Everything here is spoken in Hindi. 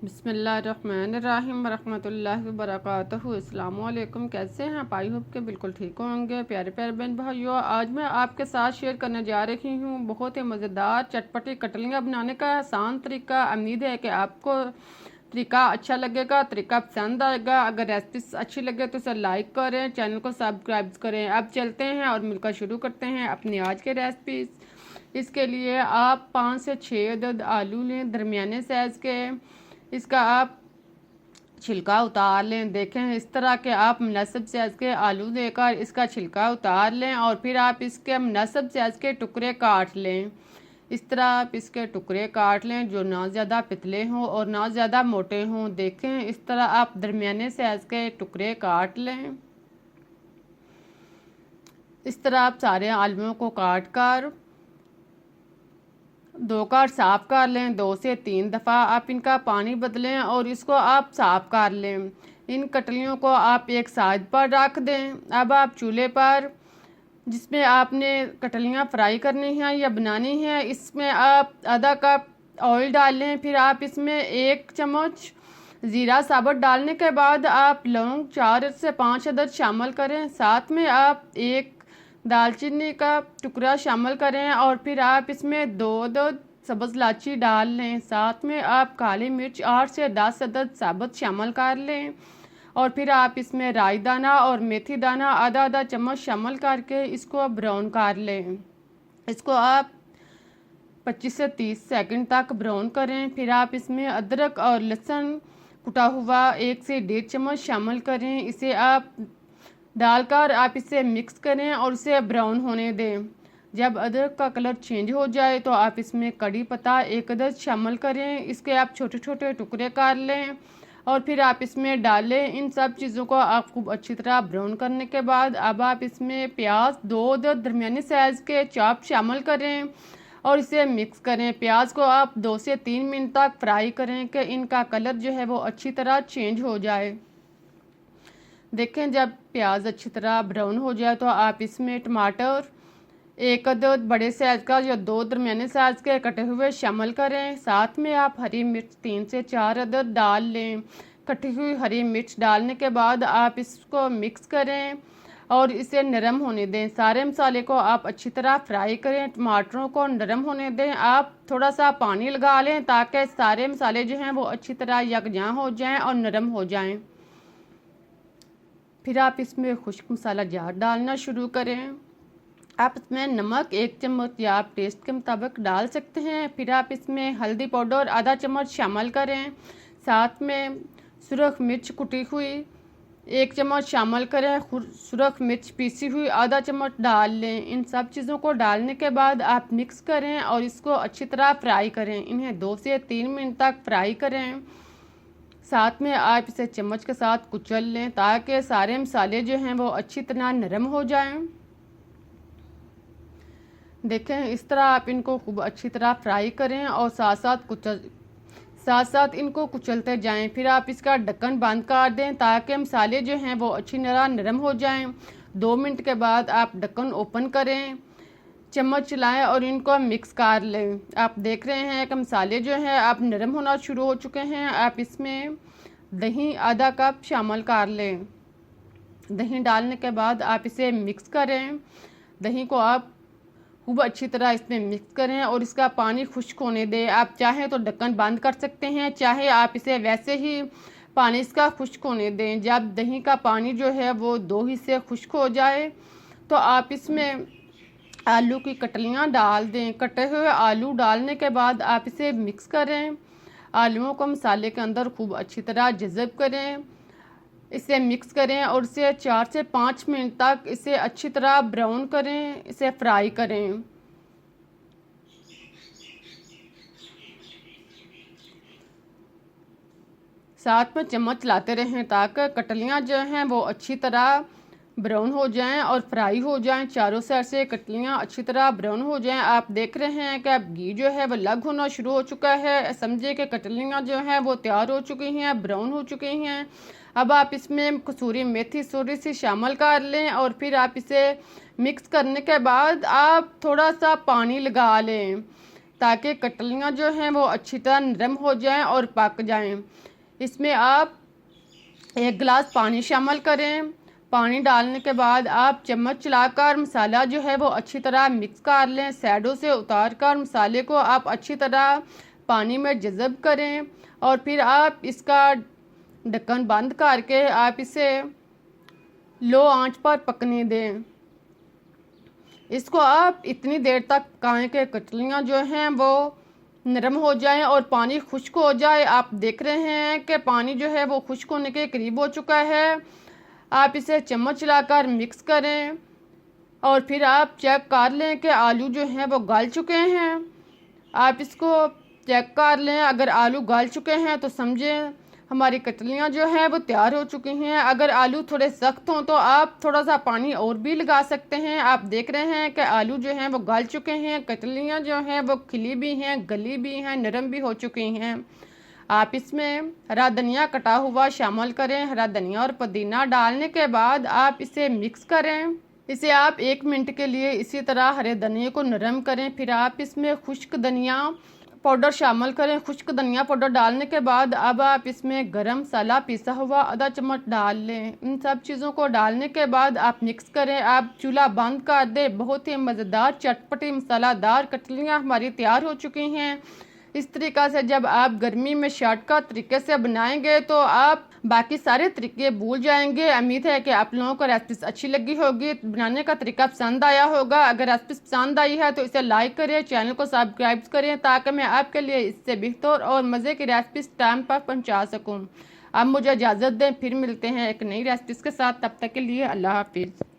बिस्मिल्लाहिर्रहमानिर्रहीम वरहमतुल्लाहि वबरकातुहू। अस्सलामु अलैकुम। कैसे हैं आप? आई होप के बिल्कुल ठीक होंगे। प्यारे प्यारे बहन भाइयों, आज मैं आपके साथ शेयर करने जा रही हूँ बहुत ही मज़ेदार चटपटी कटलियाँ बनाने का आसान तरीका। उम्मीद है कि आपको तरीका अच्छा लगेगा, तरीका पसंद आएगा। अगर रेसिपी अच्छी लगे तो इसे लाइक करें, चैनल को सब्सक्राइब करें। अब चलते हैं और मिलकर शुरू करते हैं अपनी आज के रेसिपी। इसके लिए आप 5 से 6 अदद आलू लें, दरमियाने साइज़ के। इसका आप छिलका उतार लें। देखें, इस तरह के आप मुनासिब साइज़ के आलू लेकर इसका छिलका उतार लें और फिर आप इसके मुनासिब साइज़ के टुकड़े काट लें। इस तरह आप इसके टुकड़े काट लें जो ना ज़्यादा पतले हों और ना ज़्यादा मोटे हों। देखें, इस तरह आप दरमियाने साइज़ के टुकड़े काट लें। इस तरह आप सारे आलूओं को काट कर धोकर साफ़ कर लें। 2 से 3 दफ़ा आप इनका पानी बदलें और इसको आप साफ़ कर लें। इन कटलियों को आप एक साइड पर रख दें। अब आप चूल्हे पर जिसमें आपने कटलियाँ फ्राई करनी हैं या बनानी हैं, इसमें आप आधा कप ऑयल डाल लें। फिर आप इसमें 1 चम्मच ज़ीरा साबुत डालने के बाद आप लौंग 4 से 5 अदद शामिल करें। साथ में आप 1 दालचीनी का टुकड़ा शामिल करें और फिर आप इसमें 2 अदद सब्ज़ इलायची डाल लें। साथ में आप काली मिर्च 8 से 10 अदद साबुत शामिल कर लें और फिर आप इसमें राई दाना और मेथी दाना आधा आधा चम्मच शामिल करके इसको ब्राउन कर लें। इसको आप 25 से 30 सेकंड तक ब्राउन करें। फिर आप इसमें अदरक और लहसुन कुटा हुआ 1 से 1.5 चम्मच शामिल करें। इसे आप डालकर आप इसे मिक्स करें और इसे ब्राउन होने दें। जब अदरक का कलर चेंज हो जाए तो आप इसमें कड़ी पत्ता 1 अदद शामिल करें। इसके आप छोटे छोटे टुकड़े कर लें और फिर आप इसमें डालें। इन सब चीज़ों को आप खूब अच्छी तरह ब्राउन करने के बाद अब आप इसमें प्याज 2 अदद दरमियानी साइज़ के चॉप शामिल करें और इसे मिक्स करें। प्याज को आप 2 से 3 मिनट तक फ्राई करें कि इनका कलर जो है वो अच्छी तरह चेंज हो जाए। देखें, जब प्याज अच्छी तरह ब्राउन हो जाए तो आप इसमें टमाटर 1 अदद बड़े साइज़ का या 2 दरमियाने साइज़ के कटे हुए शामिल करें। साथ में आप हरी मिर्च 3 से 4 अदद डाल लें। कटी हुई हरी मिर्च डालने के बाद आप इसको मिक्स करें और इसे नरम होने दें। सारे मसाले को आप अच्छी तरह फ्राई करें। टमाटरों को नरम होने दें। आप थोड़ा सा पानी लगा लें ताकि सारे मसाले जो हैं वो अच्छी तरह यकजां हो जाएं और नरम हो जाएं। फिर आप इसमें खुश्क मसाला जार डालना शुरू करें। आप इसमें नमक 1 चम्मच या आप टेस्ट के मुताबिक डाल सकते हैं। फिर आप इसमें हल्दी पाउडर आधा चम्मच शामिल करें। साथ में सुरख मिर्च कुटी हुई 1 चम्मच शामिल करें। सुरख मिर्च पीसी हुई आधा चम्मच डाल लें। इन सब चीज़ों को डालने के बाद आप मिक्स करें और इसको अच्छी तरह फ्राई करें। इन्हें 2 से 3 मिनट तक फ्राई करें। साथ में आप इसे चम्मच के साथ कुचल लें ताकि सारे मसाले जो हैं वो अच्छी तरह नरम हो जाएं। देखें, इस तरह आप इनको खूब अच्छी तरह फ्राई करें और साथ साथ इनको कुचलते जाएं। फिर आप इसका ढक्कन बंद कर दें ताकि मसाले जो हैं वो अच्छी तरह नरम हो जाएं। 2 मिनट के बाद आप ढक्कन ओपन करें, चम्मच चलाएं और इनको मिक्स कर लें। आप देख रहे हैं कि मसाले जो हैं आप नरम होना शुरू हो चुके हैं। आप इसमें दही आधा कप शामिल कर लें। दही डालने के बाद आप इसे मिक्स करें। दही को आप खूब अच्छी तरह इसमें मिक्स करें और इसका पानी खुश्क होने दें। आप चाहें तो ढक्कन बंद कर सकते हैं, चाहे आप इसे वैसे ही पानी इसका खुश्क होने दें। जब दही का पानी जो है वो 2 हिस्से खुश्क हो जाए तो आप इसमें आलू की कटलियाँ डाल दें। कटे हुए आलू डालने के बाद आप इसे मिक्स करें। आलूओं को मसाले के अंदर खूब अच्छी तरह जज़ब करें। इसे मिक्स करें और इसे 4 से 5 मिनट तक इसे अच्छी तरह ब्राउन करें, इसे फ्राई करें। साथ में चम्मच चलाते रहें ताकि कटलियाँ जो हैं वो अच्छी तरह ब्राउन हो जाएं और फ्राई हो जाएं। चारों साइड से कटलियाँ अच्छी तरह ब्राउन हो जाएं। आप देख रहे हैं कि अब घी जो है वो लग होना शुरू हो चुका है। समझे कि कटलियाँ जो हैं वो तैयार हो चुकी हैं, ब्राउन हो चुकी हैं। अब आप इसमें कसूरी मेथी थोड़ी सी शामिल कर लें और फिर आप इसे मिक्स करने के बाद आप थोड़ा सा पानी लगा लें। ताकि कटलियाँ जो हैं वो अच्छी तरह नरम हो जाएं और पक जाएं। इसमें आप 1 गिलास पानी शामिल करें। पानी डालने के बाद आप चम्मच चलाकर मसाला जो है वो अच्छी तरह मिक्स कर लें। साइडों से उतार कर मसाले को आप अच्छी तरह पानी में जज़ब करें और फिर आप इसका ढक्कन बंद करके आप इसे लो आंच पर पकने दें। इसको आप इतनी देर तक पकाएं कि कटलियाँ जो हैं वो नरम हो जाएं और पानी खुश्क हो जाए। आप देख रहे हैं कि पानी जो है वो खुश्क होने के करीब हो चुका है। आप इसे चम्मच चलाकर मिक्स करें और फिर आप चेक कर लें कि आलू जो हैं वो गल चुके हैं। आप इसको चेक कर लें, अगर आलू गल चुके हैं तो समझें हमारी कटलियाँ जो हैं वो तैयार हो चुकी हैं। अगर आलू थोड़े सख्त हों तो आप थोड़ा सा पानी और भी लगा सकते हैं। आप देख रहे हैं कि आलू जो हैं वो गल चुके हैं, कटलियाँ जो हैं वो खिली भी हैं, गली भी हैं, नरम भी हो चुकी हैं। आप इसमें हरा धनिया कटा हुआ शामिल करें। हरा धनिया और पुदीना डालने के बाद आप इसे मिक्स करें। इसे आप 1 मिनट के लिए इसी तरह हरे धनिया को नरम करें। फिर आप इसमें खुश्क धनिया पाउडर शामिल करें। खुश्क धनिया पाउडर डालने के बाद अब आप इसमें गरम मसाला पिसा हुआ आधा चम्मच डाल लें। इन सब चीज़ों को डालने के बाद आप मिक्स करें। आप चूल्हा बंद कर दें। बहुत ही मज़ेदार चटपटी मसालादार कटलियाँ हमारी तैयार हो चुकी हैं। इस तरीक़ा से जब आप गर्मी में शॉर्टकट तरीके से बनाएंगे तो आप बाकी सारे तरीके भूल जाएंगे। उम्मीद है कि आप लोगों को रेसिपी अच्छी लगी होगी, बनाने का तरीका पसंद आया होगा। अगर रेसिपी पसंद आई है तो इसे लाइक करें, चैनल को सब्सक्राइब करें ताकि मैं आपके लिए इससे बेहतर और मज़े की रेसिपी टाइम पर पहुँचा सकूँ। अब मुझे इजाज़त दें, फिर मिलते हैं एक नई रेसिपी के साथ। तब तक के लिए अल्लाह हाफिज़।